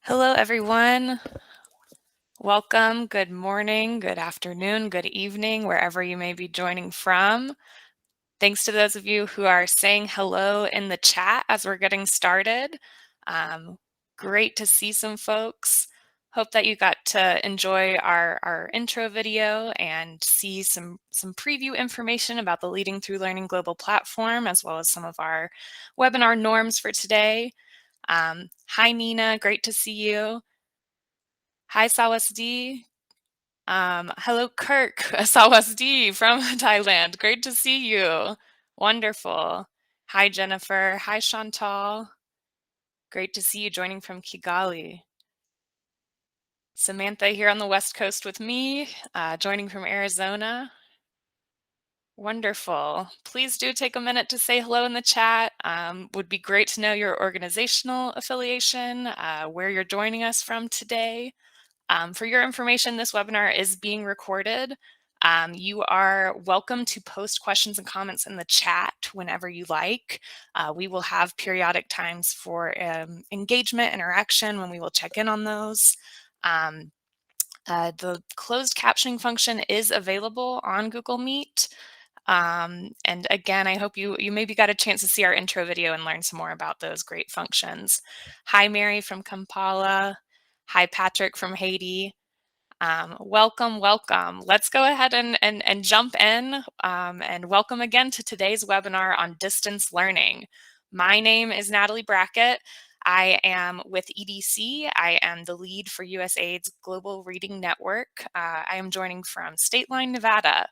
Hello, everyone. Welcome. Good morning, good afternoon, good evening, wherever you may be joining from. Thanks to those of you who are saying hello in the chat as we're getting started. Great to see some folks. Hope that you got to enjoy our intro video and see some preview information about the Leading Through Learning Global platform, as well as some of our webinar norms for today. Hi, Nina. Great to see you. Hi, Sawasdi. Hello, Kirk, Sawasdi from Thailand. Great to see you. Wonderful. Hi, Jennifer. Hi, Chantal. Great to see you joining from Kigali. Samantha here on the West Coast with me, joining from Arizona. Wonderful. Please do take a minute to say hello in the chat. Would be great to know your organizational affiliation, where you're joining us from today. For your information, this webinar is being recorded. You are welcome to post questions and comments in the chat whenever you like. We will have periodic times for engagement, interaction, when we will check in on those. The closed captioning function is available on Google Meet. And again, I hope you maybe got a chance to see our intro video and learn some more about those great functions. Hi, Mary from Kampala. Hi, Patrick from Haiti. Welcome, welcome. Let's go ahead and jump in and welcome again to today's webinar on distance learning. My name is Natalie Brackett. I am with EDC. I am the lead for USAID's Global Reading Network. I am joining from State Line, Nevada.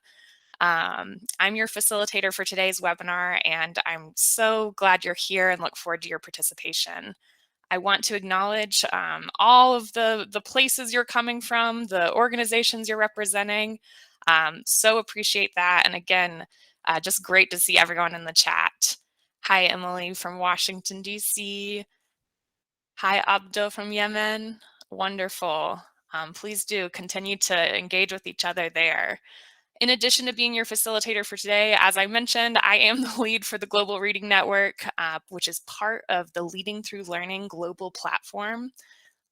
I'm your facilitator for today's webinar, and I'm so glad you're here and look forward to your participation. I want to acknowledge all of the places you're coming from, the organizations you're representing. So appreciate that. And again, just great to see everyone in the chat. Hi, Emily from Washington, D.C. Hi, Abdo from Yemen. Wonderful. Please do continue to engage with each other there. In addition to being your facilitator for today, as I mentioned, I am the lead for the Global Reading Network, which is part of the Leading Through Learning global platform.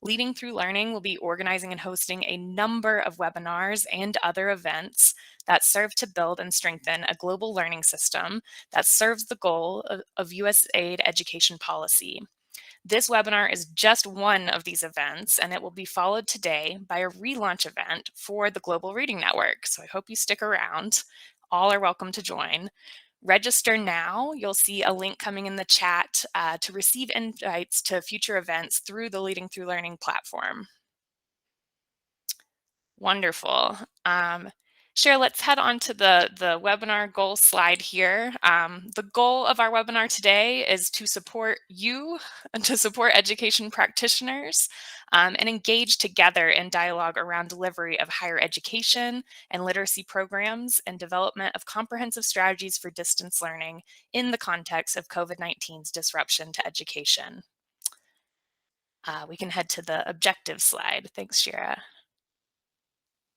Leading Through Learning will be organizing and hosting a number of webinars and other events that serve to build and strengthen a global learning system that serves the goal of USAID education policy. This webinar is just one of these events, and it will be followed today by a relaunch event for the Global Reading Network. So I hope you stick around. All are welcome to join. Register now. You'll see a link coming in the chat to receive invites to future events through the Leading Through Learning platform. Wonderful. Cheryl, let's head on to the webinar goal slide here. The goal of our webinar today is to support you and to support education practitioners and engage together in dialogue around delivery of higher education and literacy programs and development of comprehensive strategies for distance learning in the context of COVID-19's disruption to education. We can head to the objective slide. Thanks, Shira.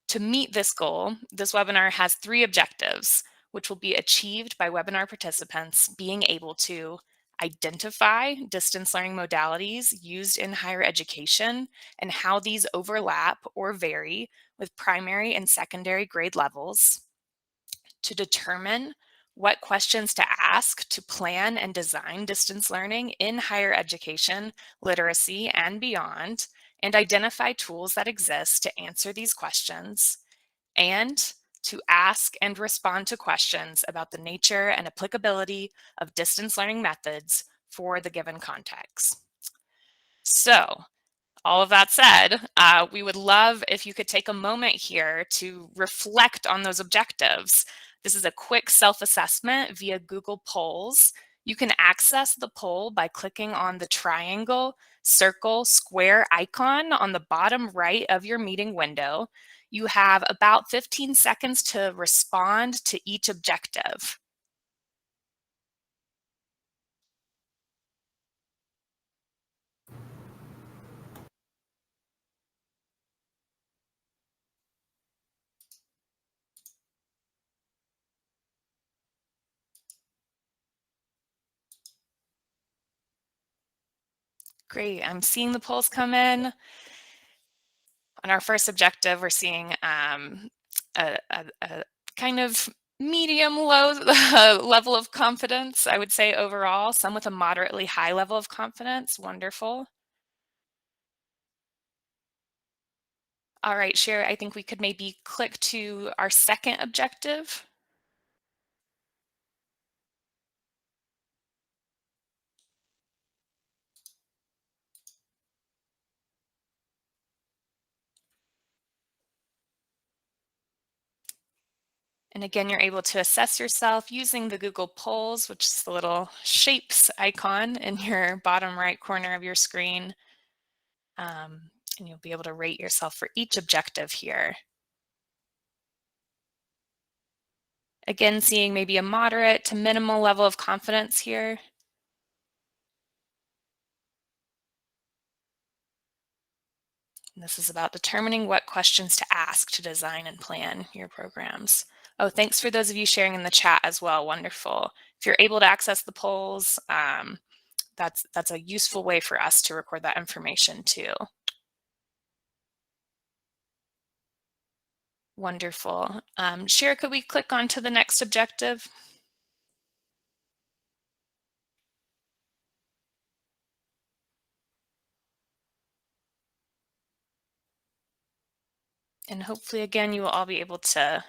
To meet this goal, this webinar has 3 objectives, which will be achieved by webinar participants being able to identify distance learning modalities used in higher education and how these overlap or vary with primary and secondary grade levels, to determine what questions to ask to plan and design distance learning in higher education, literacy, and beyond, and identify tools that exist to answer these questions, and to ask and respond to questions about the nature and applicability of distance learning methods for the given context. So, all of that said, we would love if you could take a moment here to reflect on those objectives. This is a quick self-assessment via Google Polls. You can access the poll by clicking on the triangle, circle, square icon on the bottom right of your meeting window. You have about 15 seconds to respond to each objective. Great. I'm seeing the polls come in. On our first objective, we're seeing a kind of medium low level of confidence, I would say overall, some with a moderately high level of confidence. Wonderful. All right, Sherry, I think we could maybe click to our second objective. And again, you're able to assess yourself using the Google Polls, which is the little shapes icon in your bottom right corner of your screen. And you'll be able to rate yourself for each objective here. Again, seeing maybe a moderate to minimal level of confidence here. And this is about determining what questions to ask to design and plan your programs. Oh, thanks for those of you sharing in the chat as well. Wonderful. If you're able to access the polls, that's a useful way for us to record that information too. Wonderful. Shira, could we click on to the next objective? And hopefully, again, you will all be able to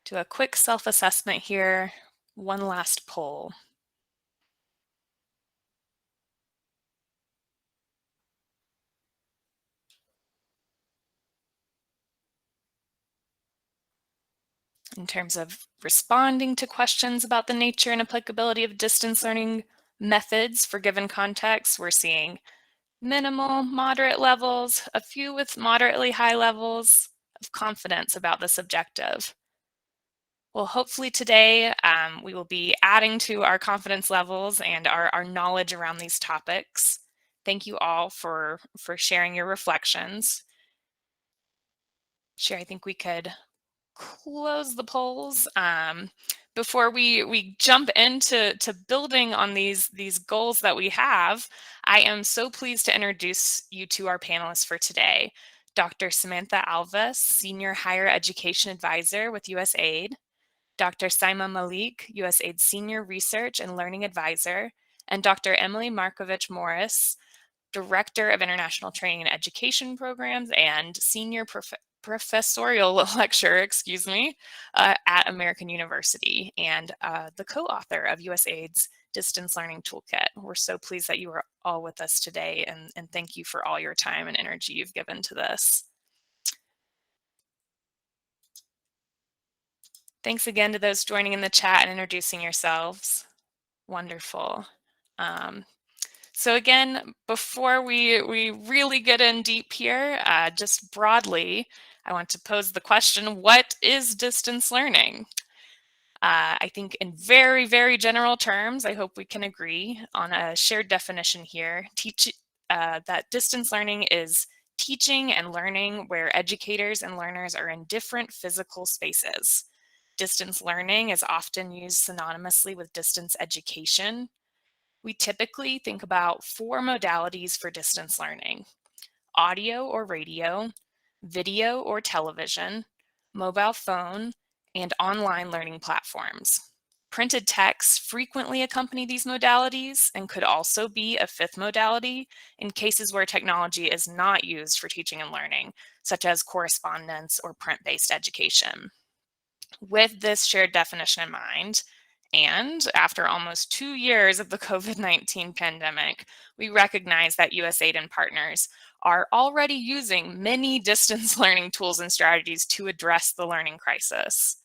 do a quick self-assessment here. One last poll. In terms of responding to questions about the nature and applicability of distance learning methods for given contexts, we're seeing minimal, moderate levels, a few with moderately high levels of confidence about this objective. Well, hopefully today we will be adding to our confidence levels and our knowledge around these topics. Thank you all for sharing your reflections. Sure, I think we could close the polls. Before we jump into building on these goals that we have, I am so pleased to introduce you to our panelists for today. Dr. Samantha Alves, Senior Higher Education Advisor with USAID, Dr. Saima Malik, USAID Senior Research and Learning Advisor, and Dr. Emily Markovich Morris, Director of International Training and Education Programs and Senior Professorial Lecturer, at American University, and the co-author of USAID's Distance Learning Toolkit. We're so pleased that you are all with us today, and thank you for all your time and energy you've given to this. Thanks again to those joining in the chat and introducing yourselves. Wonderful. So again, before we really get in deep here, just broadly, I want to pose the question, what is distance learning? I think in very, very general terms, I hope we can agree on a shared definition here. That distance learning is teaching and learning where educators and learners are in different physical spaces. Distance learning is often used synonymously with distance education. We typically think about four modalities for distance learning: audio or radio, video or television, mobile phone, and online learning platforms. Printed texts frequently accompany these modalities and could also be a fifth modality in cases where technology is not used for teaching and learning, such as correspondence or print-based education. With this shared definition in mind, and after almost 2 years of the COVID-19 pandemic, we recognize that USAID and partners are already using many distance learning tools and strategies to address the learning crisis.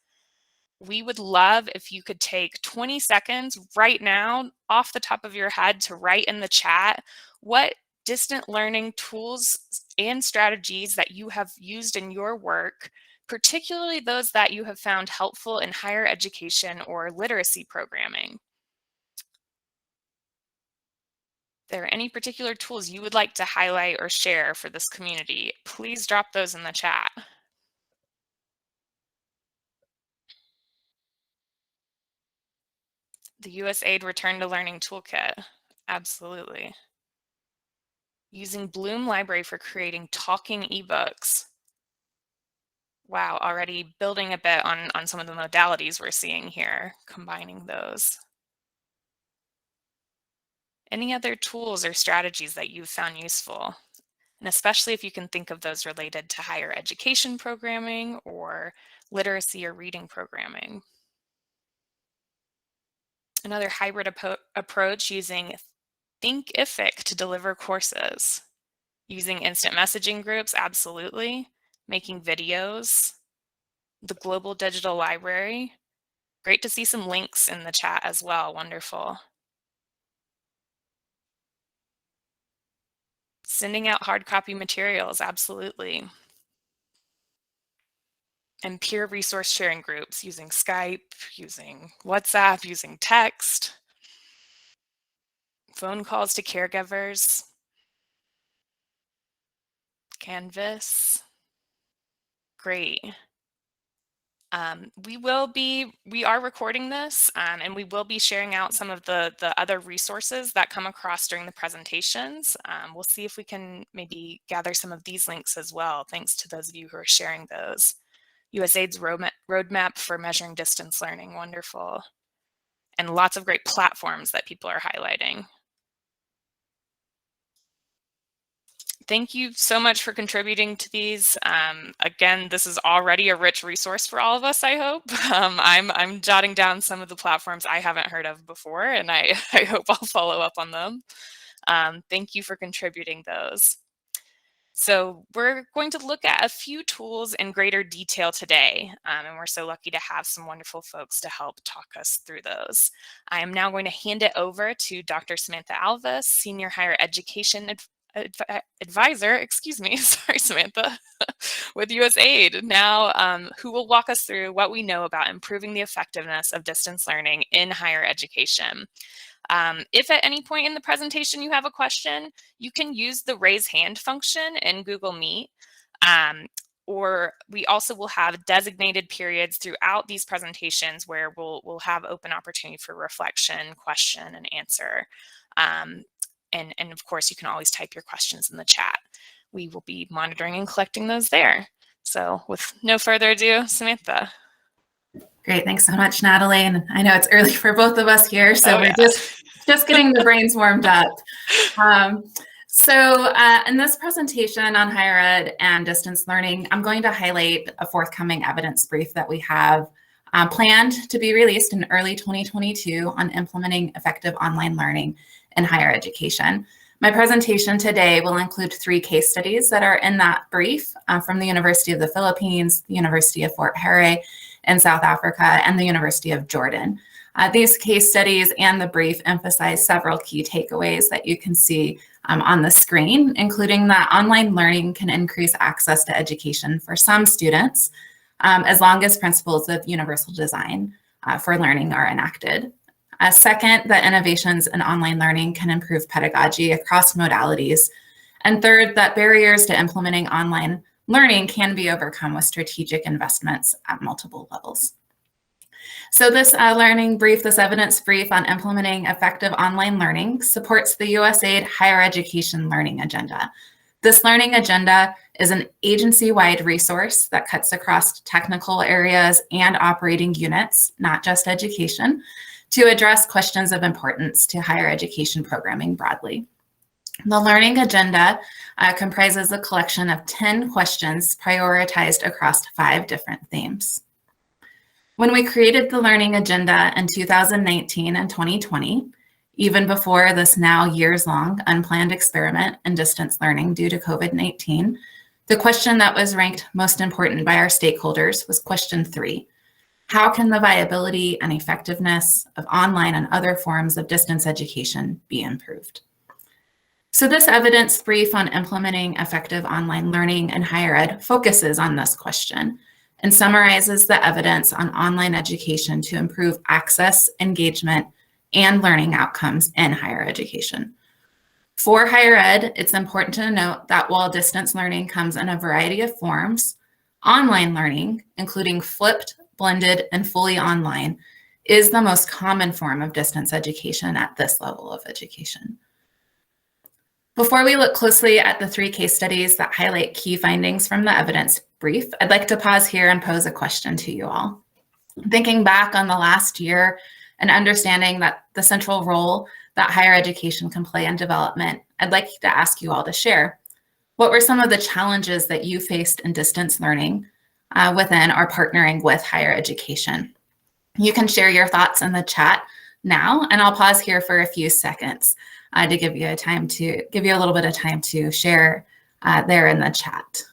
We would love if you could take 20 seconds right now off the top of your head to write in the chat what distant learning tools and strategies that you have used in your work, particularly those that you have found helpful in higher education or literacy programming. If there are any particular tools you would like to highlight or share for this community, please drop those in the chat. The USAID Return to Learning Toolkit. Absolutely. Using Bloom Library for creating talking ebooks. Wow, already building a bit on some of the modalities we're seeing here, combining those. Any other tools or strategies that you've found useful? And especially if you can think of those related to higher education programming or literacy or reading programming. Another hybrid approach using Thinkific to deliver courses. Using instant messaging groups, absolutely. Making videos. The Global Digital Library. Great to see some links in the chat as well. Wonderful. Sending out hard copy materials, absolutely. And peer resource sharing groups using Skype, using WhatsApp, using text, phone calls to caregivers, Canvas. Great. We are recording this, and we will be sharing out some of the other resources that come across during the presentations. We'll see if we can maybe gather some of these links as well, thanks to those of you who are sharing those. USAID's roadmap for measuring distance learning, wonderful. And lots of great platforms that people are highlighting. Thank you so much for contributing to these. Again, this is already a rich resource for all of us, I hope. I'm jotting down some of the platforms I haven't heard of before, and I hope I'll follow up on them. Thank you for contributing those. So we're going to look at a few tools in greater detail today, and we're so lucky to have some wonderful folks to help talk us through those. I am now going to hand it over to Dr. Samantha Alvis, Senior Higher Education Advisor, excuse me, sorry Samantha, with USAID now, who will walk us through what we know about improving the effectiveness of distance learning in higher education. If at any point in the presentation you have a question, you can use the raise hand function in Google Meet. Or we also will have designated periods throughout these presentations where we'll have open opportunity for reflection, question, and answer. And of course, you can always type your questions in the chat. We will be monitoring and collecting those there. So with no further ado, Samantha. Great, thanks so much, Natalie. And I know it's early for both of us here, so we're just getting the brains warmed up. In this presentation on higher ed and distance learning, I'm going to highlight a forthcoming evidence brief that we have planned to be released in early 2022 on implementing effective online learning in higher education. My presentation today will include 3 case studies that are in that brief from the University of the Philippines, the University of Fort Hare in South Africa, and the University of Jordan. These case studies and the brief emphasize several key takeaways that you can see on the screen, including that online learning can increase access to education for some students, as long as principles of universal design for learning are enacted. Second, that innovations in online learning can improve pedagogy across modalities. And third, that barriers to implementing online learning can be overcome with strategic investments at multiple levels. So this this evidence brief on implementing effective online learning supports the USAID Higher Education Learning Agenda. This learning agenda is an agency-wide resource that cuts across technical areas and operating units, not just education, to address questions of importance to higher education programming broadly. The learning agenda comprises a collection of 10 questions prioritized across 5 different themes. When we created the learning agenda in 2019 and 2020, even before this now years-long unplanned experiment in distance learning due to COVID-19, the question that was ranked most important by our stakeholders was question 3. How can the viability and effectiveness of online and other forms of distance education be improved? So this evidence brief on implementing effective online learning in higher ed focuses on this question and summarizes the evidence on online education to improve access, engagement, and learning outcomes in higher education. For higher ed, it's important to note that while distance learning comes in a variety of forms, online learning, including flipped, blended, and fully online, is the most common form of distance education at this level of education. Before we look closely at the 3 case studies that highlight key findings from the evidence brief, I'd like to pause here and pose a question to you all. Thinking back on the last year and understanding that the central role that higher education can play in development, I'd like to ask you all to share. What were some of the challenges that you faced in distance learning within or partnering with higher education? You can share your thoughts in the chat now, and I'll pause here for a few seconds to give you a little bit of time to share there in the chat.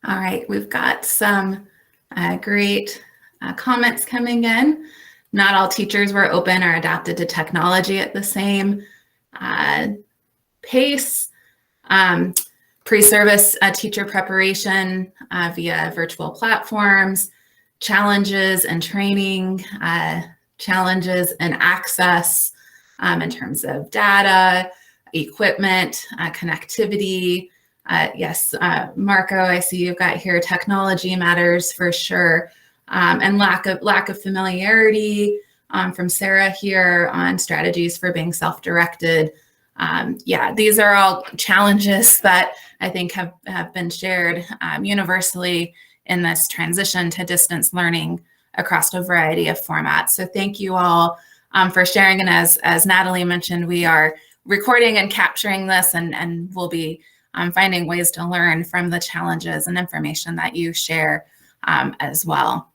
All right, we've got some great comments coming in. Not all teachers were open or adapted to technology at the same pace. Pre-service teacher preparation via virtual platforms, challenges and training, challenges and access in terms of data, equipment, connectivity. Yes, Marco, I see you've got here technology matters for sure, and lack of familiarity from Sarah here on strategies for being self-directed. Yeah, these are all challenges that I think have been shared universally in this transition to distance learning across a variety of formats. So thank you all for sharing. And as Natalie mentioned, we are recording and capturing this, and we'll be finding ways to learn from the challenges and information that you share as well.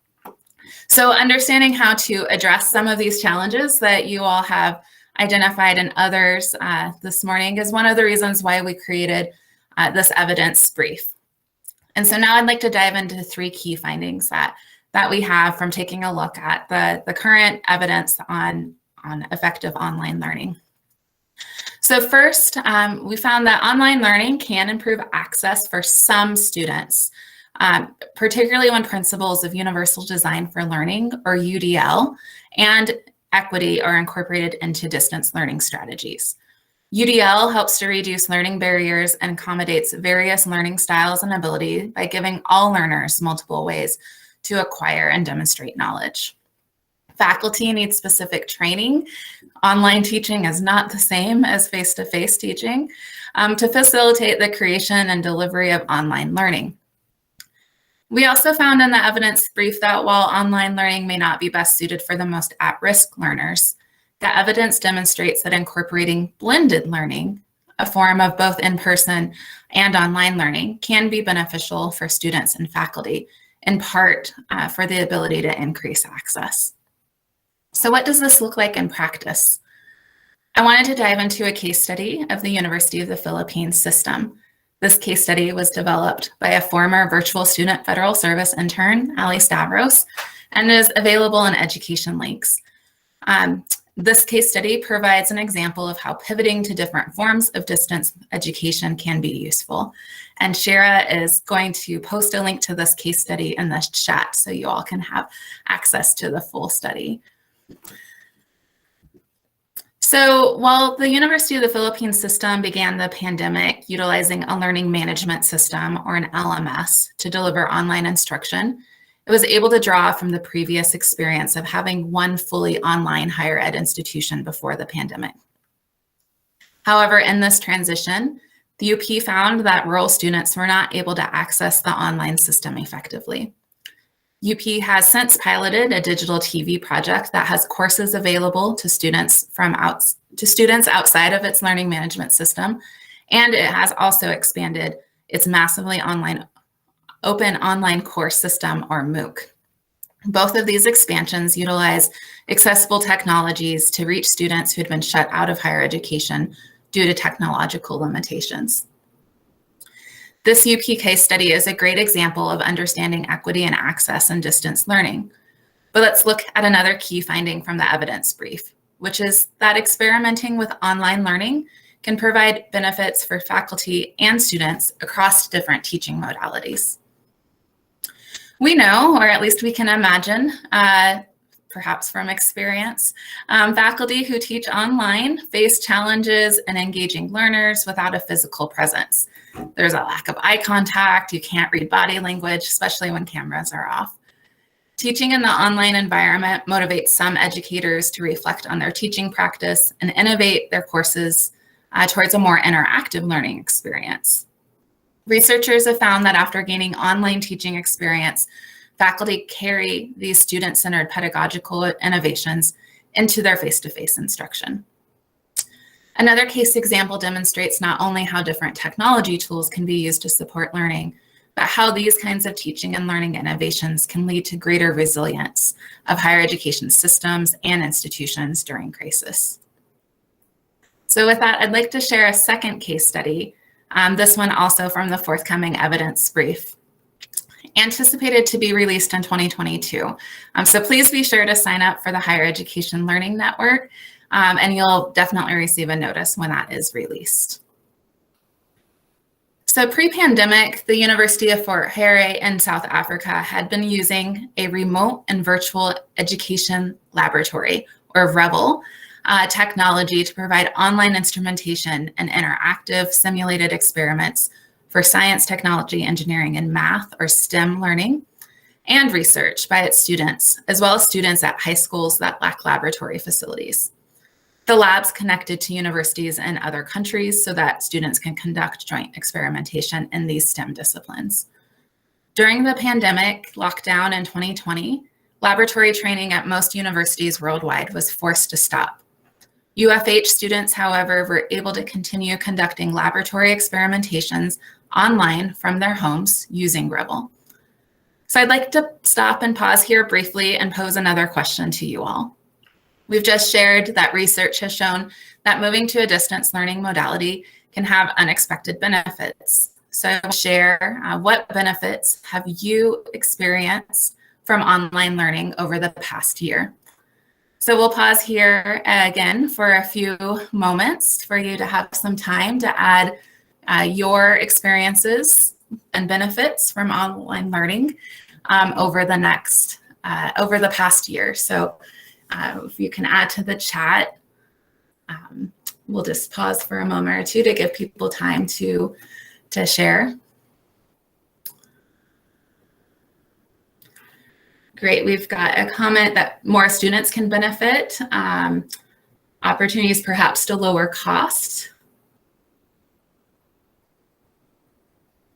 So understanding how to address some of these challenges that you all have identified and others this morning is one of the reasons why we created this evidence brief. And so now I'd like to dive into 3 key findings that we have from taking a look at the current evidence on effective online learning. So first, we found that online learning can improve access for some students, particularly when principles of universal design for learning, or UDL, and equity are incorporated into distance learning strategies. UDL helps to reduce learning barriers and accommodates various learning styles and ability by giving all learners multiple ways to acquire and demonstrate knowledge. Faculty need specific training. Online teaching is not the same as face-to-face teaching to facilitate the creation and delivery of online learning. We also found in the evidence brief that while online learning may not be best suited for the most at-risk learners, the evidence demonstrates that incorporating blended learning, a form of both in-person and online learning, can be beneficial for students and faculty, in part for the ability to increase access. So what does this look like in practice? I wanted to dive into a case study of the University of the Philippines system. This case study was developed by a former virtual student federal service intern, Ali Stavros, and is available in education links. This case study provides an example of how pivoting to different forms of distance education can be useful. And Shara is going to post a link to this case study in the chat so you all can have access to the full study. So while the University of the Philippines system began the pandemic utilizing a learning management system, or an LMS, to deliver online instruction, it was able to draw from the previous experience of having one fully online higher ed institution before the pandemic. However, in this transition, the UP found that rural students were not able to access the online system effectively. UP has since piloted a digital TV project that has courses available to students outside of its learning management system, and it has also expanded its massively open online course system, or MOOC. Both of these expansions utilize accessible technologies to reach students who had been shut out of higher education due to technological limitations. This UP case study is a great example of understanding equity and access in distance learning. But let's look at another key finding from the evidence brief, which is that experimenting with online learning can provide benefits for faculty and students across different teaching modalities. We know, or at least we can imagine, perhaps from experience, faculty who teach online face challenges in engaging learners without a physical presence. There's a lack of eye contact, you can't read body language, especially when cameras are off. Teaching in the online environment motivates some educators to reflect on their teaching practice and innovate their courses towards a more interactive learning experience. Researchers have found that after gaining online teaching experience, faculty carry these student-centered pedagogical innovations into their face-to-face instruction. Another case example demonstrates not only how different technology tools can be used to support learning, but how these kinds of teaching and learning innovations can lead to greater resilience of higher education systems and institutions during crisis. So with that, I'd like to share a second case study, this one also from the forthcoming evidence brief, anticipated to be released in 2022. So please be sure to sign up for the Higher Education Learning Network, and you'll definitely receive a notice when that is released. So pre-pandemic, the University of Fort Hare in South Africa had been using a remote and virtual education laboratory, or REVEL, technology to provide online instrumentation and interactive simulated experiments for science, technology, engineering, and math, or STEM learning, and research by its students, as well as students at high schools that lack laboratory facilities. The labs connected to universities in other countries so that students can conduct joint experimentation in these STEM disciplines. During the pandemic lockdown in 2020, laboratory training at most universities worldwide was forced to stop. UFH students, however, were able to continue conducting laboratory experimentations online from their homes using REVEL. So I'd like to stop and pause here briefly and pose another question to you all. We've just shared that research has shown that moving to a distance learning modality can have unexpected benefits. So I will share what benefits have you experienced from online learning over the past year. So we'll pause here again for a few moments for you to have some time to add your experiences and benefits from online learning over the past year. So if you can add to the chat, we'll just pause for a moment or two to give people time to share. Great, we've got a comment that more students can benefit, opportunities perhaps to lower cost.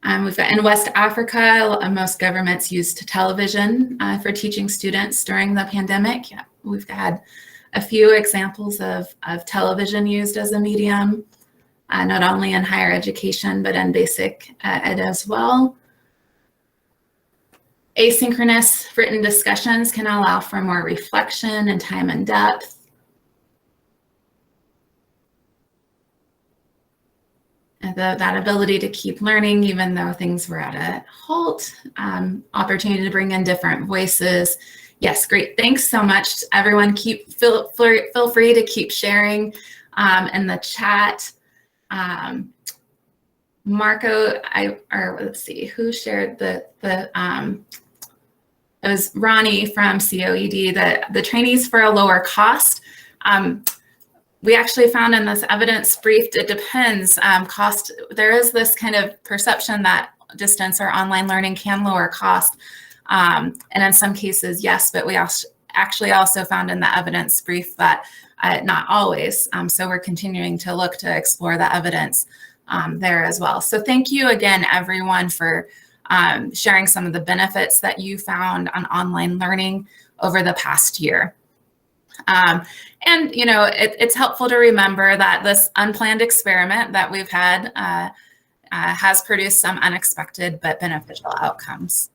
We've got in West Africa, most governments used television for teaching students during the pandemic. Yeah, we've had a few examples of television used as a medium, not only in higher education, but in basic ed as well. Asynchronous written discussions can allow for more reflection and time and depth. And that ability to keep learning even though things were at a halt, opportunity to bring in different voices. Yes, great. Thanks so much, everyone. Feel free to keep sharing in the chat. Marco, let's see, who shared it was Ronnie from COED, the trainees for a lower cost. We actually found in this evidence brief, it depends, cost. There is this kind of perception that distance or online learning can lower cost. And in some cases, yes, but we actually also found in the evidence brief that not always. So we're continuing to look to explore the evidence there as well. So thank you again, everyone, for sharing some of the benefits that you found on online learning over the past year. And, you know, it's helpful to remember that this unplanned experiment that we've had has produced some unexpected but beneficial outcomes.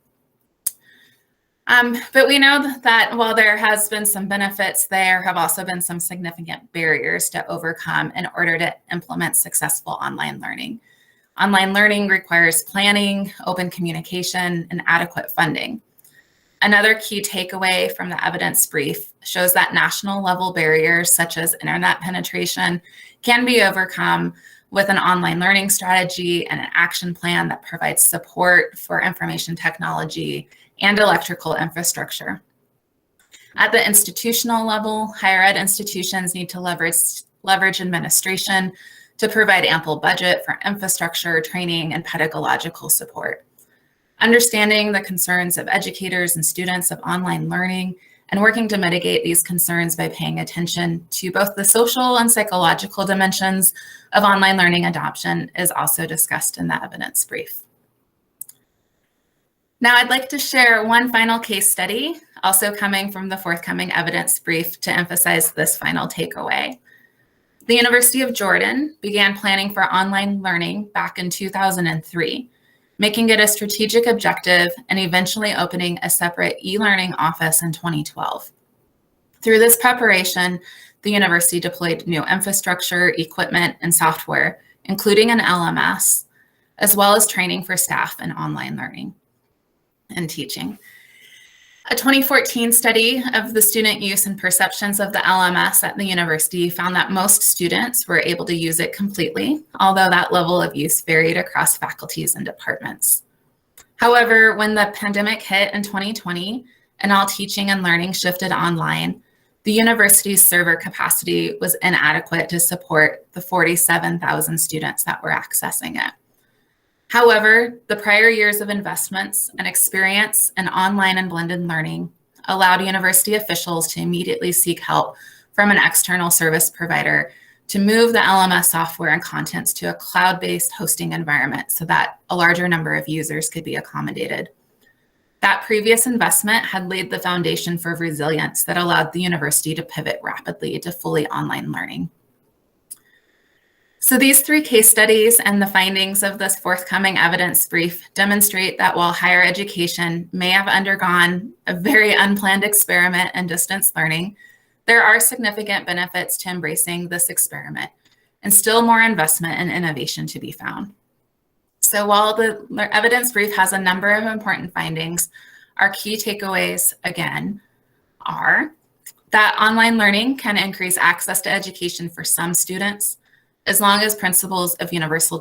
But we know that while there has been some benefits, there have also been some significant barriers to overcome in order to implement successful online learning. Online learning requires planning, open communication, and adequate funding. Another key takeaway from the evidence brief shows that national level barriers such as internet penetration can be overcome with an online learning strategy and an action plan that provides support for information technology and electrical infrastructure. At the institutional level, higher ed institutions need to leverage administration to provide ample budget for infrastructure, training, and pedagogical support. Understanding the concerns of educators and students of online learning and working to mitigate these concerns by paying attention to both the social and psychological dimensions of online learning adoption is also discussed in the evidence brief. Now I'd like to share one final case study, also coming from the forthcoming evidence brief, to emphasize this final takeaway. The University of Jordan began planning for online learning back in 2003, making it a strategic objective and eventually opening a separate e-learning office in 2012. Through this preparation, the university deployed new infrastructure, equipment, and software, including an LMS, as well as training for staff in online learning and teaching. A 2014 study of the student use and perceptions of the LMS at the university found that most students were able to use it completely, although that level of use varied across faculties and departments. However, when the pandemic hit in 2020 and all teaching and learning shifted online, the university's server capacity was inadequate to support the 47,000 students that were accessing it. However, the prior years of investments and experience in online and blended learning allowed university officials to immediately seek help from an external service provider to move the LMS software and contents to a cloud-based hosting environment so that a larger number of users could be accommodated. That previous investment had laid the foundation for resilience that allowed the university to pivot rapidly to fully online learning. So these three case studies and the findings of this forthcoming evidence brief demonstrate that while higher education may have undergone a very unplanned experiment in distance learning, there are significant benefits to embracing this experiment and still more investment and innovation to be found. So while the evidence brief has a number of important findings, our key takeaways, again, are that online learning can increase access to education for some students, as long as principles of universal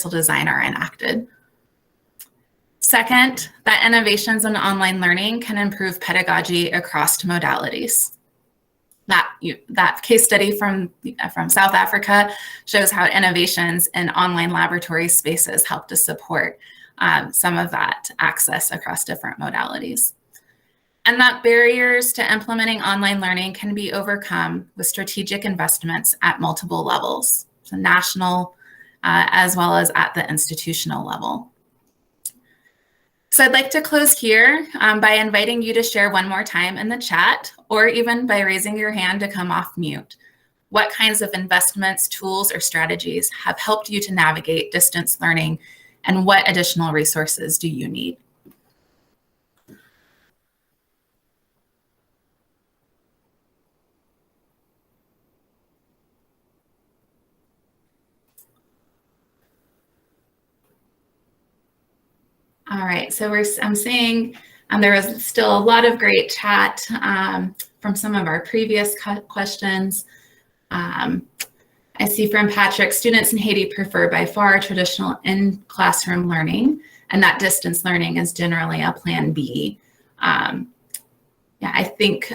design are enacted. Second, that innovations in online learning can improve pedagogy across modalities. That case study from South Africa shows how innovations in online laboratory spaces help to support some of that access across different modalities. And that barriers to implementing online learning can be overcome with strategic investments at multiple levels, so national as well as at the institutional level. So I'd like to close here by inviting you to share one more time in the chat, or even by raising your hand to come off mute. What kinds of investments, tools, or strategies have helped you to navigate distance learning, and what additional resources do you need? All right, so I'm seeing there was still a lot of great chat from some of our previous questions. I see from Patrick, students in Haiti prefer by far traditional in-classroom learning, and that distance learning is generally a plan B. Yeah, I think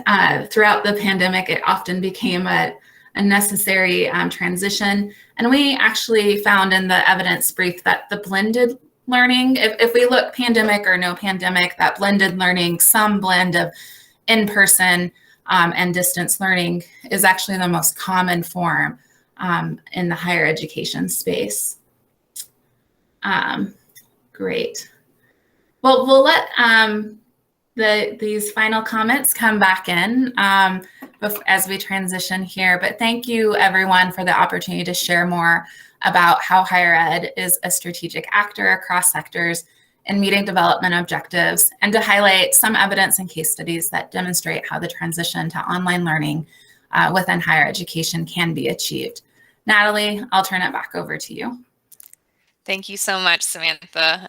throughout the pandemic, it often became a necessary transition. And we actually found in the evidence brief that the blended learning, if we look pandemic or no pandemic, that blended learning, some blend of in-person and distance learning is actually the most common form in the higher education space. Great. Well, we'll let these final comments come back in as we transition here, but thank you everyone for the opportunity to share more about how higher ed is a strategic actor across sectors in meeting development objectives, and to highlight some evidence and case studies that demonstrate how the transition to online learning within higher education can be achieved. Natalie, I'll turn it back over to you. Thank you so much, Samantha.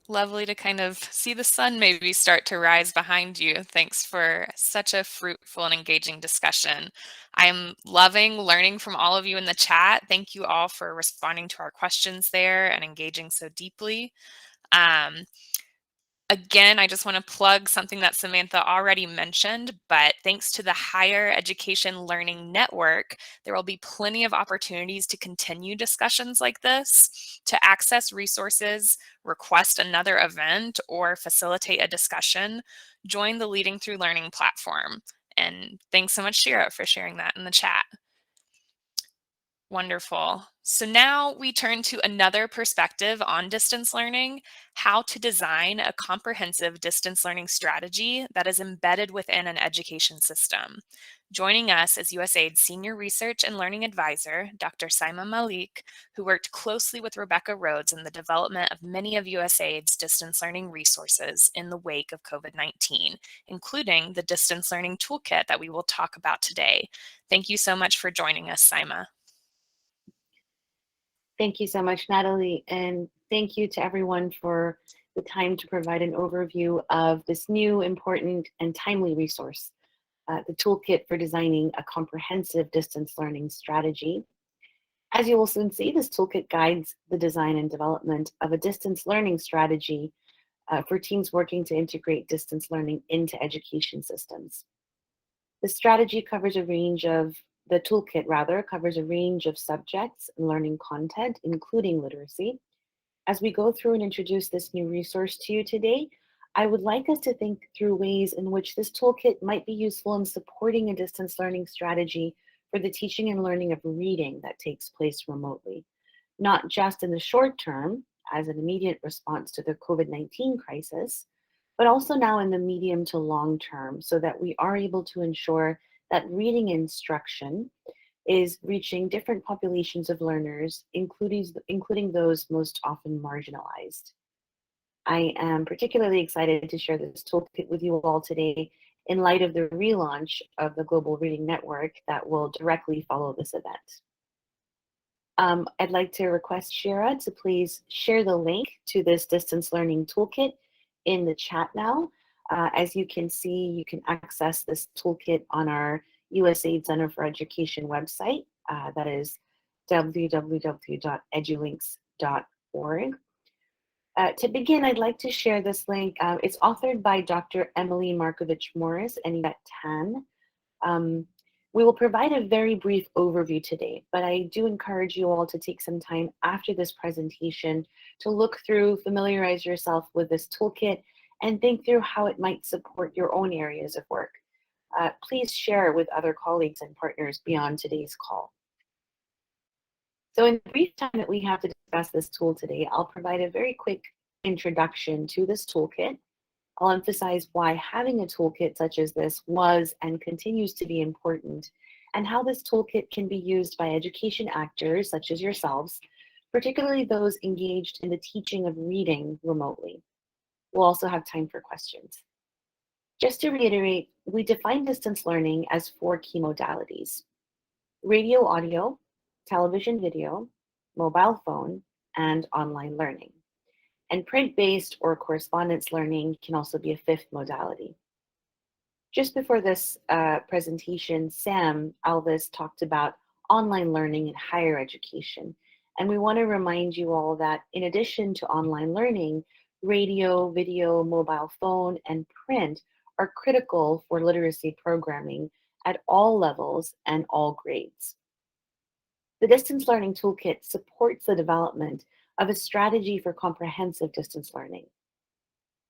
Lovely to kind of see the sun maybe start to rise behind you. Thanks for such a fruitful and engaging discussion. I'm loving learning from all of you in the chat. Thank you all for responding to our questions there and engaging so deeply. Um, Again, I just want to plug something that Samantha already mentioned, but thanks to the Higher Education Learning Network, there will be plenty of opportunities to continue discussions like this, to access resources, request another event, or facilitate a discussion. Join the Leading Through Learning platform. And thanks so much, Shira, for sharing that in the chat. Wonderful. So now we turn to another perspective on distance learning, how to design a comprehensive distance learning strategy that is embedded within an education system. Joining us is USAID Senior Research and Learning Advisor, Dr. Saima Malik, who worked closely with Rebecca Rhodes in the development of many of USAID's distance learning resources in the wake of COVID-19, including the distance learning toolkit that we will talk about today. Thank you so much for joining us, Saima. Thank you so much, Natalie, and thank you to everyone for the time to provide an overview of this new, important, and timely resource, the Toolkit for Designing a Comprehensive Distance Learning Strategy. As you will soon see, this toolkit guides the design and development of a distance learning strategy for teams working to integrate distance learning into education systems. The strategy covers a range of The toolkit, rather, covers a range of subjects and learning content, including literacy. As we go through and introduce this new resource to you today, I would like us to think through ways in which this toolkit might be useful in supporting a distance learning strategy for the teaching and learning of reading that takes place remotely, not just in the short term as an immediate response to the COVID-19 crisis, but also now in the medium to long term, so that we are able to ensure that reading instruction is reaching different populations of learners, including those most often marginalized. I am particularly excited to share this toolkit with you all today in light of the relaunch of the Global Reading Network that will directly follow this event. I'd like to request Shira to please share the link to this distance learning toolkit in the chat now. As you can see, you can access this toolkit on our USAID Center for Education website. That is www.edulinks.org. To begin, I'd like to share this link. It's authored by Dr. Emily Markovich Morris and Yvette Tan. We will provide a very brief overview today, but I do encourage you all to take some time after this presentation to look through, familiarize yourself with this toolkit, and think through how it might support your own areas of work. Please share with other colleagues and partners beyond today's call. So in the brief time that we have to discuss this tool today, I'll provide a very quick introduction to this toolkit. I'll emphasize why having a toolkit such as this was and continues to be important, and how this toolkit can be used by education actors such as yourselves, particularly those engaged in the teaching of reading remotely. We'll also have time for questions. Just to reiterate, we define distance learning as 4 key modalities: radio audio, television video, mobile phone, and online learning. And print-based or correspondence learning can also be a 5th modality. Just before this presentation, Sam Alvis talked about online learning in higher education. And we want to remind you all that in addition to online learning, radio, video, mobile phone, and print are critical for literacy programming at all levels and all grades. The Distance Learning Toolkit supports the development of a strategy for comprehensive distance learning.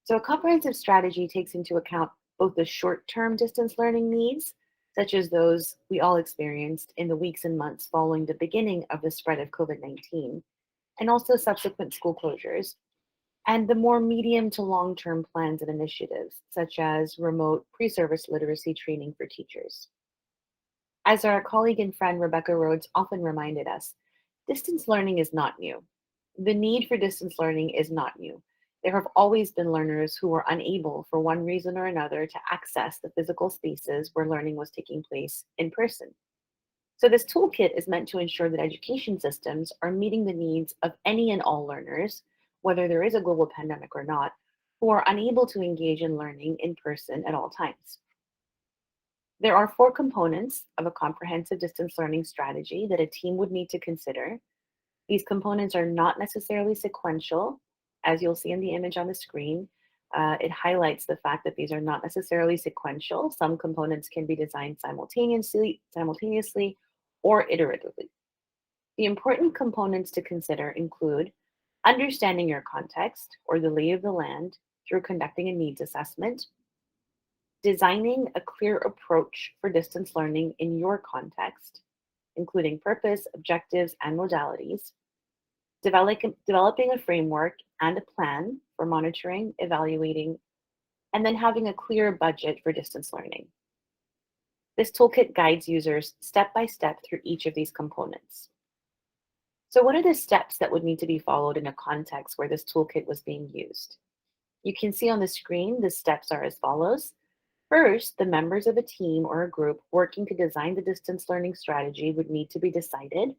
So a comprehensive strategy takes into account both the short-term distance learning needs, such as those we all experienced in the weeks and months following the beginning of the spread of COVID-19, and also subsequent school closures, and the more medium to long-term plans and initiatives, such as remote pre-service literacy training for teachers. As our colleague and friend Rebecca Rhodes often reminded us, distance learning is not new. The need for distance learning is not new. There have always been learners who were unable, for one reason or another, to access the physical spaces where learning was taking place in person. So this toolkit is meant to ensure that education systems are meeting the needs of any and all learners, whether there is a global pandemic or not, who are unable to engage in learning in person at all times. There are 4 components of a comprehensive distance learning strategy that a team would need to consider. These components are not necessarily sequential, as you'll see in the image on the screen. It highlights the fact that these are not necessarily sequential. Some components can be designed simultaneously or iteratively. The important components to consider include understanding your context or the lay of the land through conducting a needs assessment, designing a clear approach for distance learning in your context, including purpose, objectives, and modalities, developing a framework and a plan for monitoring, evaluating, and then having a clear budget for distance learning. This toolkit guides users step by step through each of these components. So what are the steps that would need to be followed in a context where this toolkit was being used? You can see on the screen, the steps are as follows. First, the members of a team or a group working to design the distance learning strategy would need to be decided,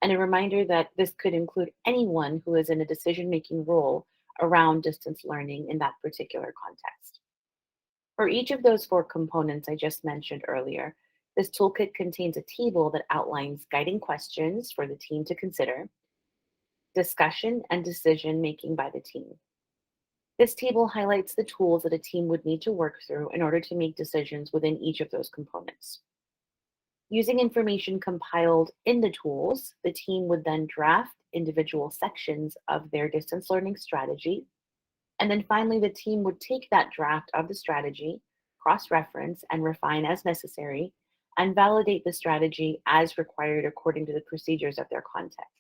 and a reminder that this could include anyone who is in a decision-making role around distance learning in that particular context. For each of those 4 components I just mentioned earlier, this toolkit contains a table that outlines guiding questions for the team to consider, discussion and decision-making by the team. This table highlights the tools that a team would need to work through in order to make decisions within each of those components. Using information compiled in the tools, the team would then draft individual sections of their distance learning strategy. And then finally, the team would take that draft of the strategy, cross-reference and refine as necessary, and validate the strategy as required according to the procedures of their context.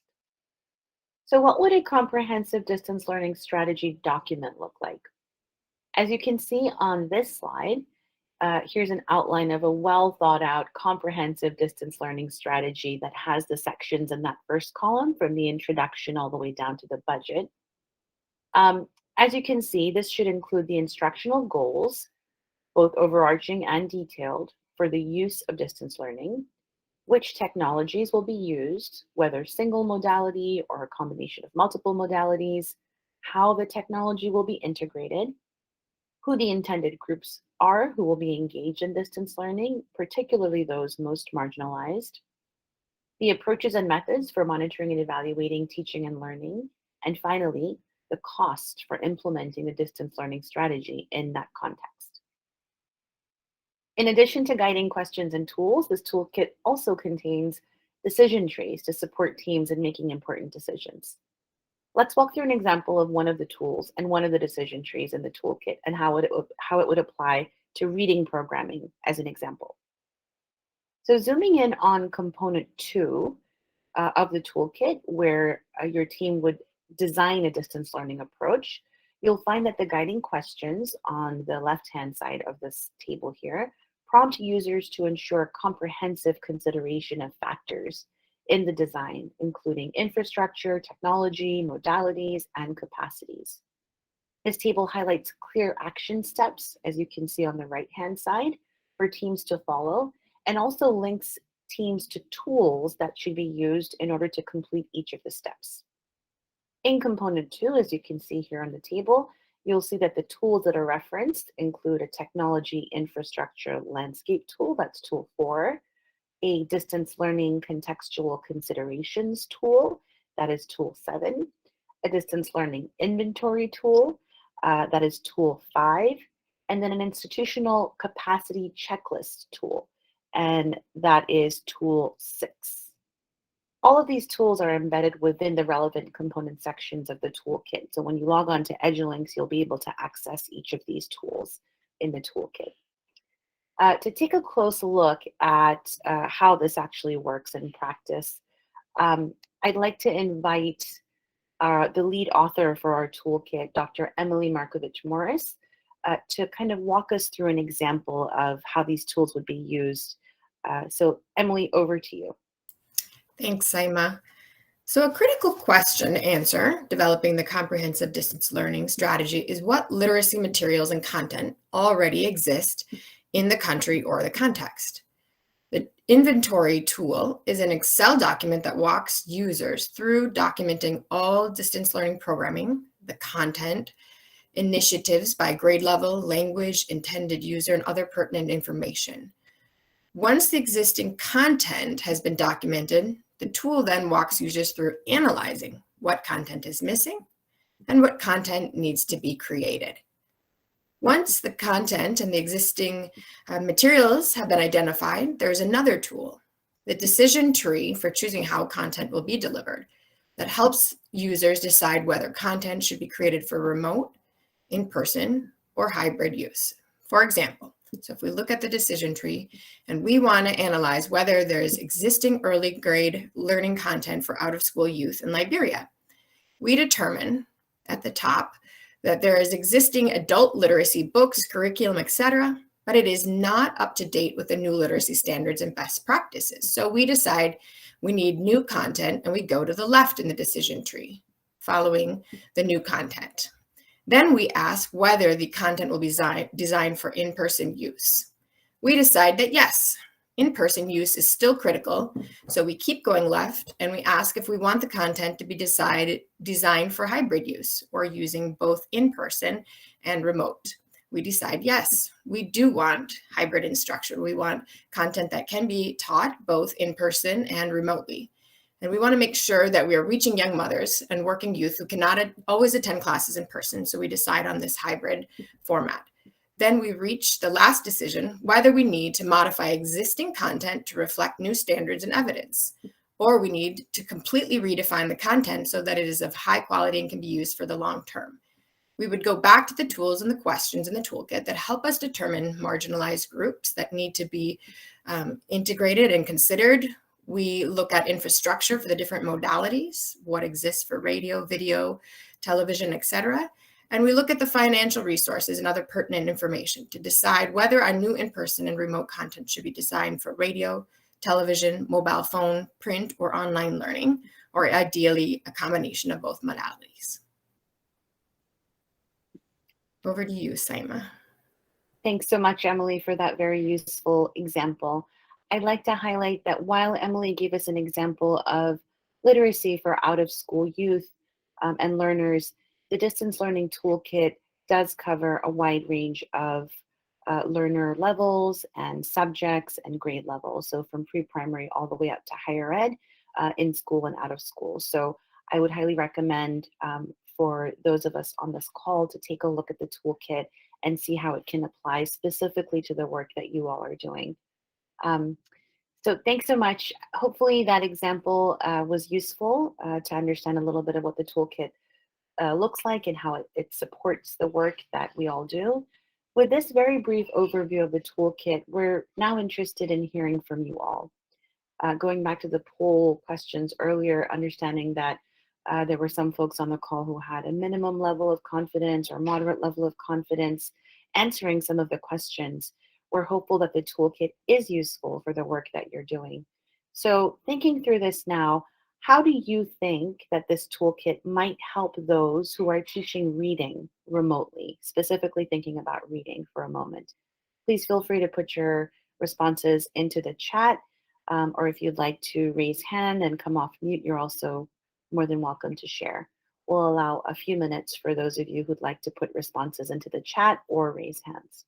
So what would a comprehensive distance learning strategy document look like? As you can see on this slide, here's an outline of a well thought out comprehensive distance learning strategy that has the sections in that first column from the introduction all the way down to the budget. As you can see, this should include the instructional goals, both overarching and detailed, for the use of distance learning, which technologies will be used, whether single modality or a combination of multiple modalities, how the technology will be integrated, who the intended groups are who will be engaged in distance learning, particularly those most marginalized, the approaches and methods for monitoring and evaluating teaching and learning, and finally, the cost for implementing the distance learning strategy in that context. In addition to guiding questions and tools, this toolkit also contains decision trees to support teams in making important decisions. Let's walk through an example of one of the tools and one of the decision trees in the toolkit and how it would apply to reading programming as an example. So zooming in on component 2 of the toolkit, where your team would design a distance learning approach, you'll find that the guiding questions on the left-hand side of this table here prompt users to ensure comprehensive consideration of factors in the design, including infrastructure, technology, modalities, and capacities. This table highlights clear action steps, as you can see on the right-hand side, for teams to follow, and also links teams to tools that should be used in order to complete each of the steps. In component 2, as you can see here on the table, you'll see that the tools that are referenced include a technology infrastructure landscape tool, that's tool 4, a distance learning contextual considerations tool, that is tool 7, a distance learning inventory tool, that is tool 5, and then an institutional capacity checklist tool, and that is tool 6. All of these tools are embedded within the relevant component sections of the toolkit. So when you log on to EduLinks, you'll be able to access each of these tools in the toolkit. To take a close look at how this actually works in practice, I'd like to invite the lead author for our toolkit, Dr. Emily Markovich-Morris, to kind of walk us through an example of how these tools would be used. So Emily, over to you. Thanks, Saima. So a critical question to answer developing the comprehensive distance learning strategy is what literacy materials and content already exist in the country or the context. The inventory tool is an Excel document that walks users through documenting all distance learning programming, the content, initiatives by grade level, language, intended user, and other pertinent information. Once the existing content has been documented, the tool then walks users through analyzing what content is missing and what content needs to be created. Once the content and the existing materials have been identified, there's another tool, the decision tree for choosing how content will be delivered, that helps users decide whether content should be created for remote, in-person, or hybrid use. For example, so if we look at the decision tree and we want to analyze whether there's existing early grade learning content for out-of-school youth in Liberia, we determine at the top that there is existing adult literacy books, curriculum, etc., but it is not up to date with the new literacy standards and best practices. So we decide we need new content and we go to the left in the decision tree, following the new content. Then we ask whether the content will be designed for in-person use. We decide that yes, in-person use is still critical, so we keep going left and we ask if we want the content to be designed for hybrid use or using both in-person and remote. We decide yes, we do want hybrid instruction. We want content that can be taught both in person and remotely. And we want to make sure that we are reaching young mothers and working youth who cannot always attend classes in person. So we decide on this hybrid format. Then we reach the last decision, whether we need to modify existing content to reflect new standards and evidence, or we need to completely redefine the content so that it is of high quality and can be used for the long term. We would go back to the tools and the questions in the toolkit that help us determine marginalized groups that need to be integrated and considered. We look at infrastructure for the different modalities, what exists for radio, video, television, etc. And we look at the financial resources and other pertinent information to decide whether our new in-person and remote content should be designed for radio, television, mobile phone, print, or online learning, or ideally a combination of both modalities. Over to you, Saima. Thanks so much, Emily, for that very useful example. I'd like to highlight that while Emily gave us an example of literacy for out-of-school youth and learners, the distance learning toolkit does cover a wide range of learner levels and subjects and grade levels. So from pre-primary all the way up to higher ed, in school and out of school. So I would highly recommend for those of us on this call to take a look at the toolkit and see how it can apply specifically to the work that you all are doing. So thanks so much. Hopefully that example was useful to understand a little bit of what the toolkit looks like and how it supports the work that we all do. With this very brief overview of the toolkit, we're now interested in hearing from you all. Going back to the poll questions earlier, understanding that there were some folks on the call who had a minimum level of confidence or moderate level of confidence answering some of the questions. We're hopeful that the toolkit is useful for the work that you're doing. So thinking through this now, how do you think that this toolkit might help those who are teaching reading remotely, specifically thinking about reading for a moment? Please feel free to put your responses into the chat, or if you'd like to raise hand and come off mute, you're also more than welcome to share. We'll allow a few minutes for those of you who'd like to put responses into the chat or raise hands.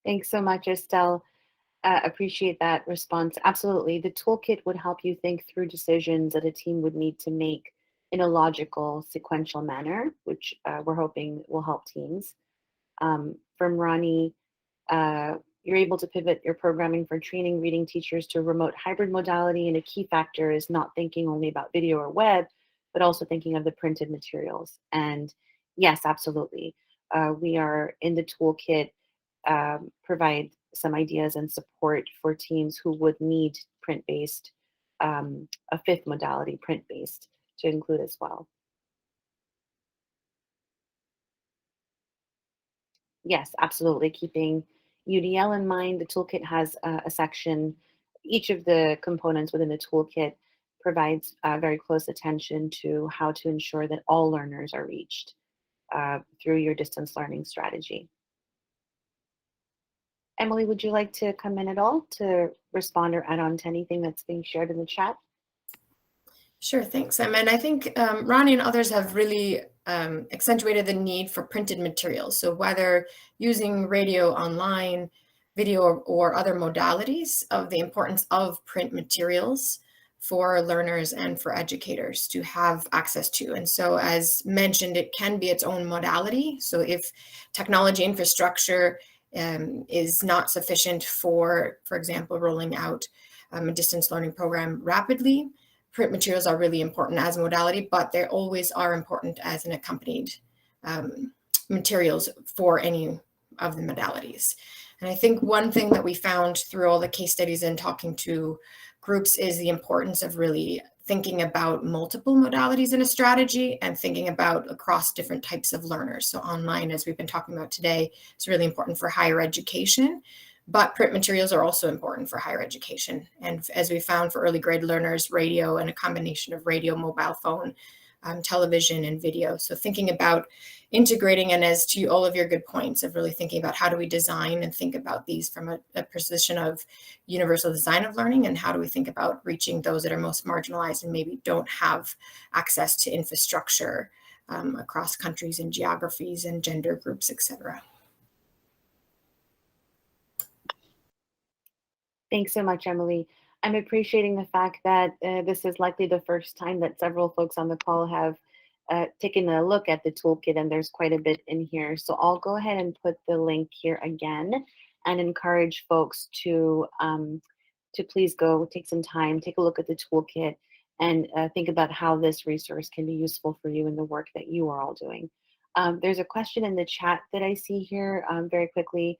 Thanks so much, Estelle. Appreciate that response. Absolutely. The toolkit would help you think through decisions that a team would need to make in a logical, sequential manner, which we're hoping will help teams. From Ronnie, you're able to pivot your programming for training reading teachers to remote hybrid modality, and a key factor is not thinking only about video or web, but also thinking of the printed materials. And yes, absolutely. We are in the toolkit, provide some ideas and support for teams who would need print-based, a fifth modality, print-based, to include as well. Yes, absolutely. Keeping UDL in mind, the toolkit has a section. Each of the components within the toolkit provides very close attention to how to ensure that all learners are reached through your distance learning strategy. Emily, would you like to come in at all to respond or add on to anything that's being shared in the chat? Sure, thanks, Em. And I think Ronnie and others have really accentuated the need for printed materials. So whether using radio online, video, or other modalities, of the importance of print materials for learners and for educators to have access to. And so, as mentioned, it can be its own modality. So if technology infrastructure is not sufficient for example, rolling out a distance learning program rapidly, print materials are really important as a modality, but they always are important as an accompanied materials for any of the modalities. And I think one thing that we found through all the case studies and talking to groups is the importance of really thinking about multiple modalities in a strategy and thinking about across different types of learners. So online, as we've been talking about today, is really important for higher education, but print materials are also important for higher education. And as we found for early grade learners, radio and a combination of radio, mobile phone, television, and video. So thinking about integrating, and as to all of your good points of really thinking about how do we design and think about these from a position of universal design of learning, and how do we think about reaching those that are most marginalized and maybe don't have access to infrastructure across countries and geographies and gender groups, etc. Thanks so much, Emily. I'm appreciating the fact that this is likely the first time that several folks on the call have taken a look at the toolkit, and there's quite a bit in here. So I'll go ahead and put the link here again and encourage folks to please go take some time, take a look at the toolkit, and think about how this resource can be useful for you in the work that you are all doing. There's a question in the chat that I see here very quickly.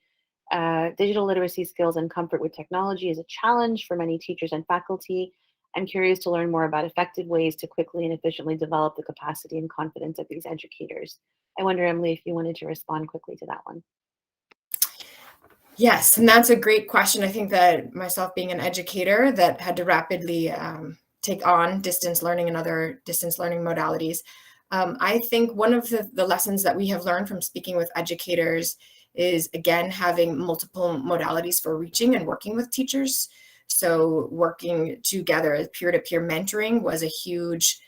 Digital literacy skills and comfort with technology is a challenge for many teachers and faculty. I'm curious to learn more about effective ways to quickly and efficiently develop the capacity and confidence of these educators. I wonder, Emily, if you wanted to respond quickly to that one. Yes, and that's a great question. I think that myself being an educator that had to rapidly take on distance learning and other distance learning modalities, I think one of the lessons that we have learned from speaking with educators is, again, having multiple modalities for reaching and working with teachers. So working together, peer-to-peer mentoring was a huge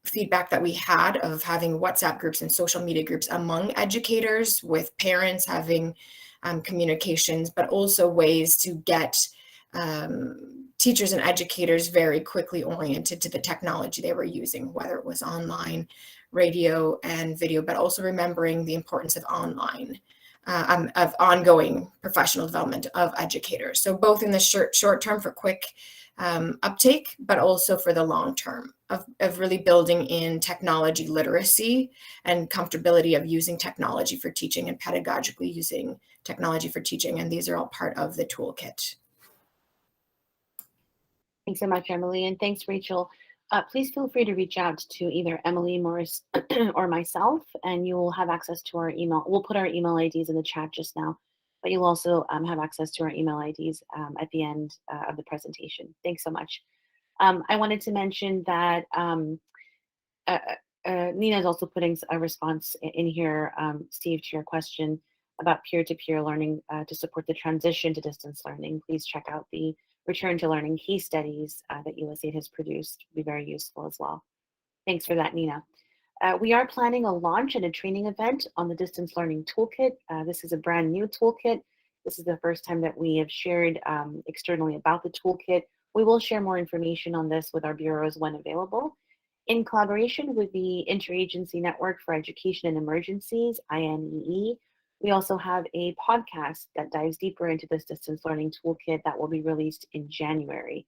feedback that we had of having WhatsApp groups and social media groups among educators, with parents having communications, but also ways to get teachers and educators very quickly oriented to the technology they were using, whether it was online, radio, and video, but also remembering the importance of online, of ongoing professional development of educators. So both in the short term for quick uptake, but also for the long term of really building in technology literacy and comfortability of using technology for teaching and pedagogically using technology for teaching. And these are all part of the toolkit. Thanks so much, Emily, and thanks, Rachel. Please feel free to reach out to either Emily Morris or myself, and you will have access to our email. We'll put our email IDs in the chat just now, but you'll also have access to our email IDs at the end of the presentation. Thanks so much. I wanted to mention that Nina is also putting a response in here, Steve, to your question about peer-to-peer learning to support the transition to distance learning. Please check out the return to learning case studies that USAID has produced. It'll be very useful as well. Thanks for that, Nina. We are planning a launch and a training event on the distance learning toolkit. This is a brand new toolkit. This is the first time that we have shared externally about the toolkit. We will share more information on this with our bureaus when available. In collaboration with the Interagency Network for Education in Emergencies, INEE, we also have a podcast that dives deeper into this distance learning toolkit that will be released in January.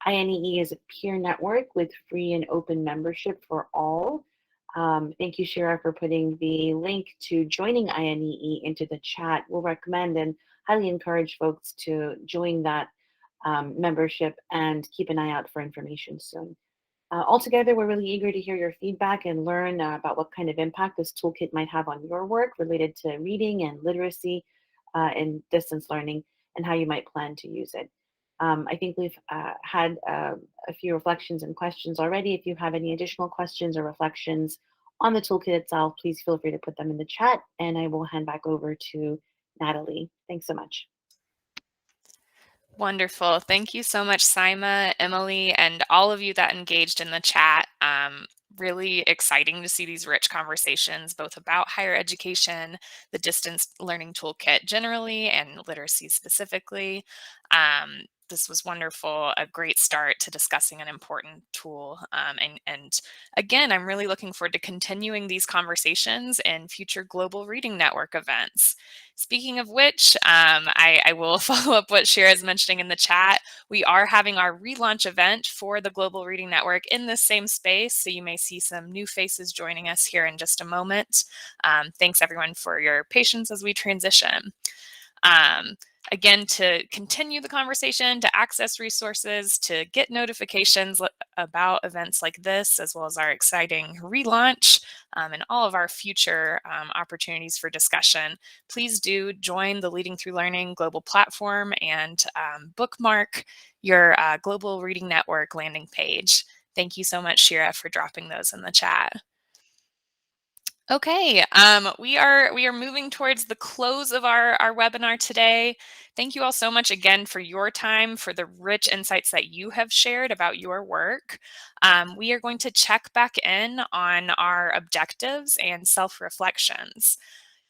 INEE is a peer network with free and open membership for all. Thank you, Shira, for putting the link to joining INEE into the chat. We'll recommend and highly encourage folks to join that membership and keep an eye out for information soon. Altogether, we're really eager to hear your feedback and learn about what kind of impact this toolkit might have on your work related to reading and literacy and distance learning, and how you might plan to use it. I think we've had a few reflections and questions already. If you have any additional questions or reflections on the toolkit itself, please feel free to put them in the chat, and I will hand back over to Natalie. Thanks so much. Wonderful. Thank you so much, Saima, Emily, and all of you that engaged in the chat. Really exciting to see these rich conversations, both about higher education, the distance learning toolkit generally, and literacy specifically. This was wonderful, a great start to discussing an important tool. And again, I'm really looking forward to continuing these conversations in future Global Reading Network events. Speaking of which, I will follow up what Shira is mentioning in the chat. We are having our relaunch event for the Global Reading Network in this same space, so you may see some new faces joining us here in just a moment. Thanks everyone for your patience as we transition. Again, to continue the conversation, to access resources, to get notifications about events like this, as well as our exciting relaunch and all of our future opportunities for discussion, please do join the Leading Through Learning global platform and bookmark your Global Reading Network landing page. Thank you so much, Shira, for dropping those in the chat. Okay, we are moving towards the close of our webinar today. Thank you all so much again for your time, for the rich insights that you have shared about your work. We are going to check back in on our objectives and self-reflections.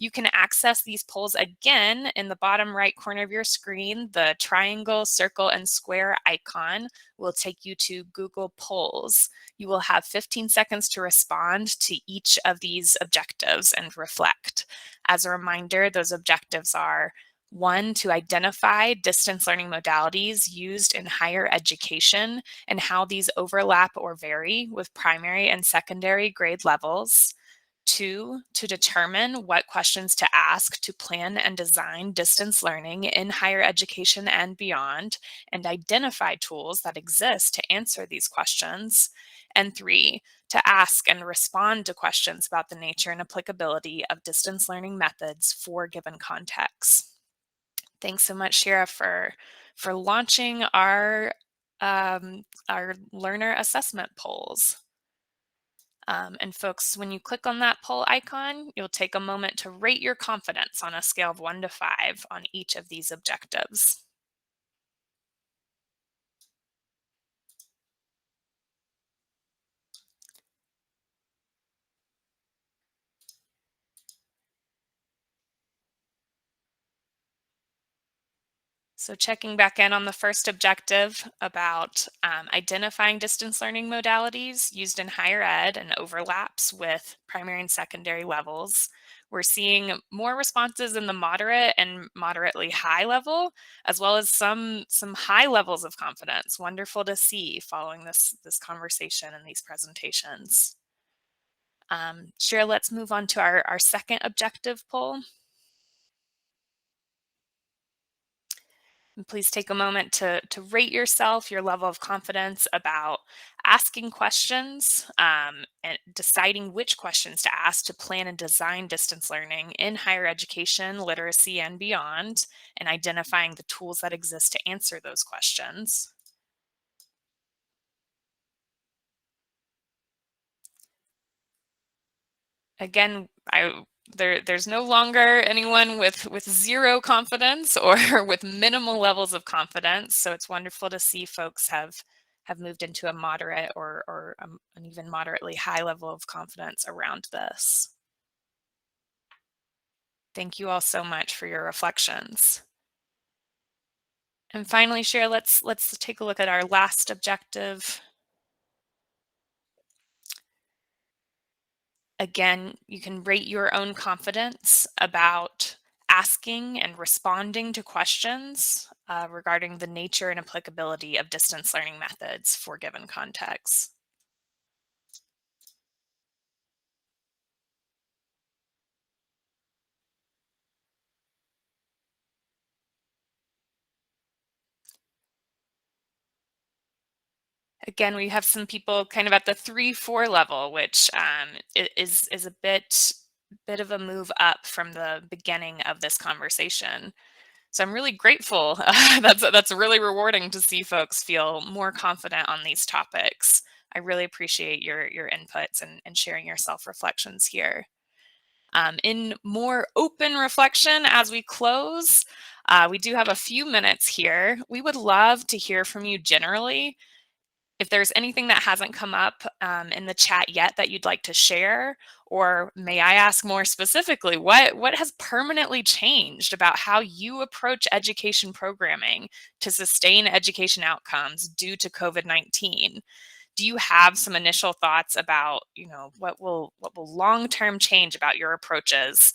You can access these polls again in the bottom right corner of your screen. The triangle, circle, and square icon will take you to Google Polls. You will have 15 seconds to respond to each of these objectives and reflect. As a reminder, those objectives are: 1, to identify distance learning modalities used in higher education and how these overlap or vary with primary and secondary grade levels. 2, to determine what questions to ask to plan and design distance learning in higher education and beyond, and identify tools that exist to answer these questions. And 3, to ask and respond to questions about the nature and applicability of distance learning methods for given contexts. Thanks so much, Shira, for launching our learner assessment polls. And folks, when you click on that poll icon, you'll take a moment to rate your confidence on a scale of 1 to 5 on each of these objectives. So checking back in on the first objective about identifying distance learning modalities used in higher ed and overlaps with primary and secondary levels. We're seeing more responses in the moderate and moderately high level, as well as some high levels of confidence. Wonderful to see following this conversation and these presentations. Shira, let's move on to our second objective poll. And please take a moment to rate yourself, your level of confidence about asking questions and deciding which questions to ask to plan and design distance learning in higher education, literacy, and beyond, and identifying the tools that exist to answer those questions. Again, there's no longer anyone with zero confidence or with minimal levels of confidence. So it's wonderful to see folks have moved into a moderate or an even moderately high level of confidence around this. Thank you all so much for your reflections. And finally, Shira, let's take a look at our last objective. Again, you can rate your own confidence about asking and responding to questions regarding the nature and applicability of distance learning methods for given contexts. Again, we have some people kind of at the 3-4 level, which is a bit of a move up from the beginning of this conversation. So I'm really grateful. That's really rewarding to see folks feel more confident on these topics. I really appreciate your inputs and sharing your self-reflections here. In more open reflection as we close, we do have a few minutes here. We would love to hear from you generally. If there's anything that hasn't come up in the chat yet that you'd like to share, or may I ask more specifically, what has permanently changed about how you approach education programming to sustain education outcomes due to COVID-19? Do you have some initial thoughts about, what will long-term change about your approaches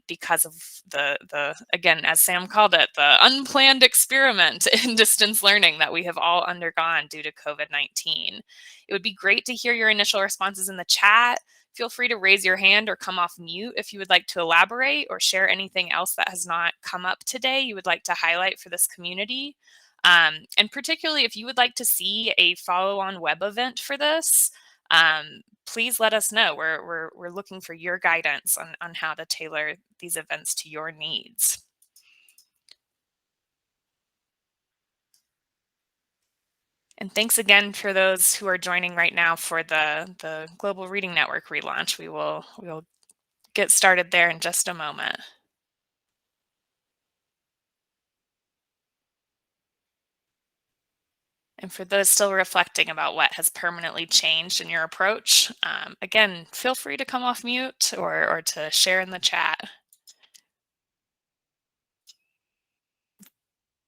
because of the again, as Sam called it, the unplanned experiment in distance learning that we have all undergone due to COVID-19? It would be great to hear your initial responses in the chat. Feel free to raise your hand or come off mute if you would like to elaborate or share anything else that has not come up today you would like to highlight for this community. And particularly if you would like to see a follow-on web event for this, please let us know. We're looking for your guidance on how to tailor these events to your needs. And thanks again for those who are joining right now for the Global Reading Network relaunch. We will get started there in just a moment. And for those still reflecting about what has permanently changed in your approach, again, feel free to come off mute or to share in the chat.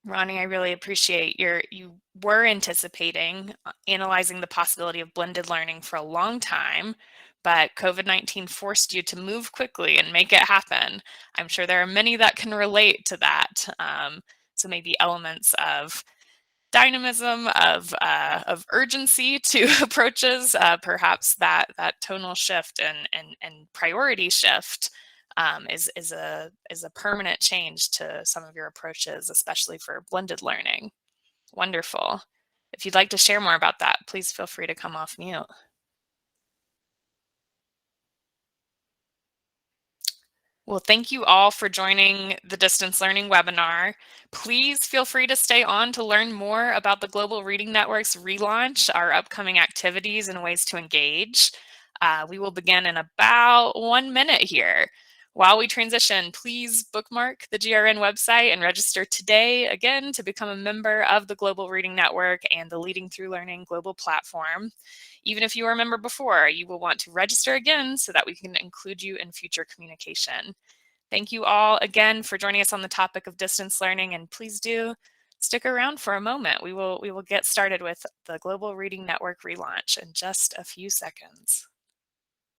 Ronnie, I really appreciate you were anticipating analyzing the possibility of blended learning for a long time, but COVID-19 forced you to move quickly and make it happen. I'm sure there are many that can relate to that. So maybe elements of dynamism, of urgency to approaches, perhaps that tonal shift and priority shift is a permanent change to some of your approaches, especially for blended learning. Wonderful. If you'd like to share more about that, please feel free to come off mute. Well, thank you all for joining the distance learning webinar. Please feel free to stay on to learn more about the Global Reading Network's relaunch, our upcoming activities and ways to engage. We will begin in about 1 minute here. While we transition, please bookmark the GRN website and register today, again, to become a member of the Global Reading Network and the Leading Through Learning global platform. Even if you were a member before, you will want to register again so that we can include you in future communication. Thank you all again for joining us on the topic of distance learning, and please do stick around for a moment. We will get started with the Global Reading Network relaunch in just a few seconds.